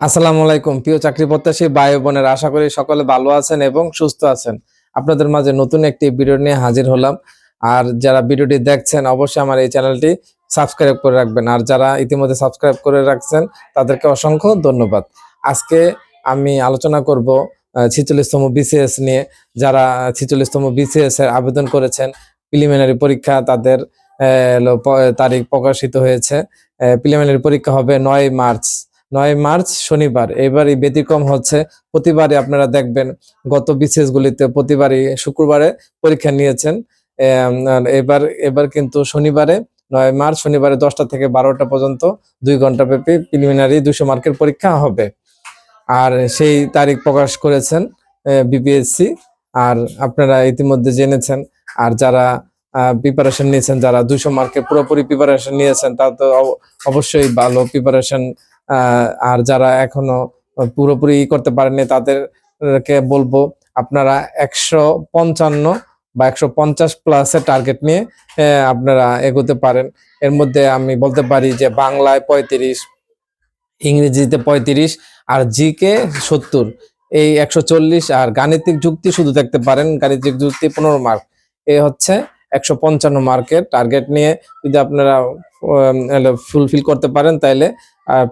আসসালামু আলাইকুম প্রিয় চাকরি প্রত্যাশী ভাই বোনের, আশা করি সকলে ভালো আছেন এবং সুস্থ আছেন। আপনাদের মাঝে নতুন একটি ভিডিও নিয়ে হাজির হলাম। আর যারা ভিডিওটি দেখছেন অবশ্যই আমার এই চ্যানেলটি সাবস্ক্রাইব করে রাখবেন, আর যারা ইতিমধ্যে সাবস্ক্রাইব করে রাখছেন তাদেরকে অসংখ্য ধন্যবাদ। আজকে আমি আলোচনা করব 46তম বিসিএস নিয়ে। যারা 46তম বিসিএস এর আবেদন করেছেন, প্রিলিমিনারি পরীক্ষা তাদের তারিখ প্রকাশিত হয়েছে। প্রিলিমিনারি পরীক্ষা হবে 9 মার্চ। 9 মার্চ শনিবার। এবারই ব্যতিক্রম হচ্ছে, প্রতিবারই আপনারা দেখবেন গত বিসিএস গুলিতে প্রতিবারই শুক্রবারে পরীক্ষা নিয়েছেন। আর এবার কিন্তু শনিবারে 9 মার্চ শনিবারে 10টা থেকে 12টা পর্যন্ত 2 ঘন্টা ব্যাপী প্রিলিমিনারি 200 মার্কের পরীক্ষা হবে। আর সেই তারিখ প্রকাশ করেছেন বিপিএসসি। আর আপনারা ইতিমধ্যে জেনেছেন। আর যারা প্রিপারেশন নিয়েছেন, যারা 200 মার্কের পুরোপুরি প্রিপারেশন নিয়েছেন, তা তো অবশ্যই ভালো প্রিপারেশন। আর যারা এখনো পুরোপুরি করতে পারেননি তাদেরকে বলবো, আপনারা 155 বা 150 প্লাসের টার্গেট নিয়ে আপনারা এগোতে পারেন। এর মধ্যে আমি বলতে পারি যে বাংলায় 35, ইংরেজিতে 35, আর জিকে 70, এই 140। আর গাণিতিক যুক্তি শুধু দেখতে পারেন, গাণিতিক যুক্তি 15 মার্ক। এই হচ্ছে 155 মার্কের টার্গেট নিয়ে যদি আপনারা ফুলফিল করতে পারেন, তাইলে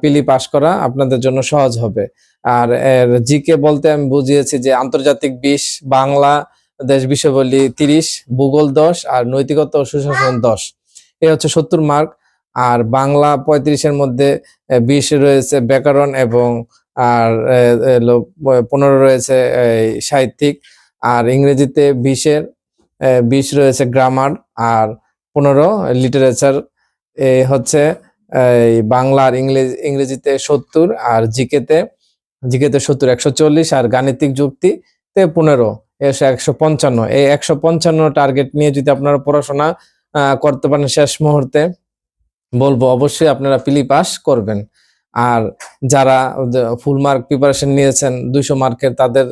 পিলি পাস করা আপনাদের জন্য সহজ হবে। আর জিকে বলতে আমি বুঝিয়েছি যে আন্তর্জাতিক 20, বাংলা দেশ বিষয়াবলী 30, ভূগোল 10, আর নৈতিকতা ও সুশাসন 10। এই হচ্ছে 70 মার্ক। আর বাংলা 35-এর মধ্যে 20 রয়েছে ব্যাকরণ, এবং আর 15 রয়েছে সাহিত্যিক। আর ইংরেজিতে 20 রয়েছে গ্রামার, আর 15 লিটারেচার। হচ্ছে এই বাংলা আর ইংরেজিতে 70, আর জিকেতে 70, 140, আর গাণিতিক যুক্তিতে 15, 155। এই 155 টার্গেট নিয়ে যদি আপনারা পড়াশোনা করতে পারেন, শেষ মুহূর্তে বলবো অবশ্যই আপনারা পিলি পাস করবেন। আর যারা ফুল মার্ক প্রিপারেশন নিয়েছেন 200 মার্কের, তাদের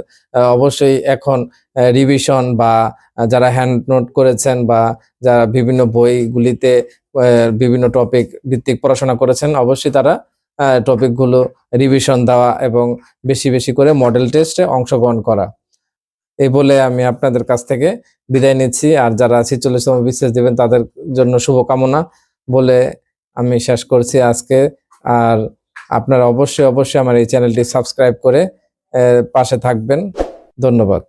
অবশ্যই এখন রিভিশন, বা যারা হ্যান্ড নোট করেছেন, বা যারা বিভিন্ন বইগুলিতে বিভিন্ন টপিক ভিত্তিক পড়াশোনা করেছেন, অবশ্যই তারা টপিকগুলো রিভিশন দেওয়া এবং বেশি বেশি করে মডেল টেস্টে অংশগ্রহণ করা। এই বলে আমি আপনাদের কাছ থেকে বিদায় নিচ্ছি। আর যারা 46তম বিসিএস দেবেন তাদের জন্য শুভকামনা বলে আমি শেষ করছি আজকে। আর আপনারা অবশ্যই অবশ্যই আমার এই চ্যানেলটি সাবস্ক্রাইব করে পাশে থাকবেন। ধন্যবাদ।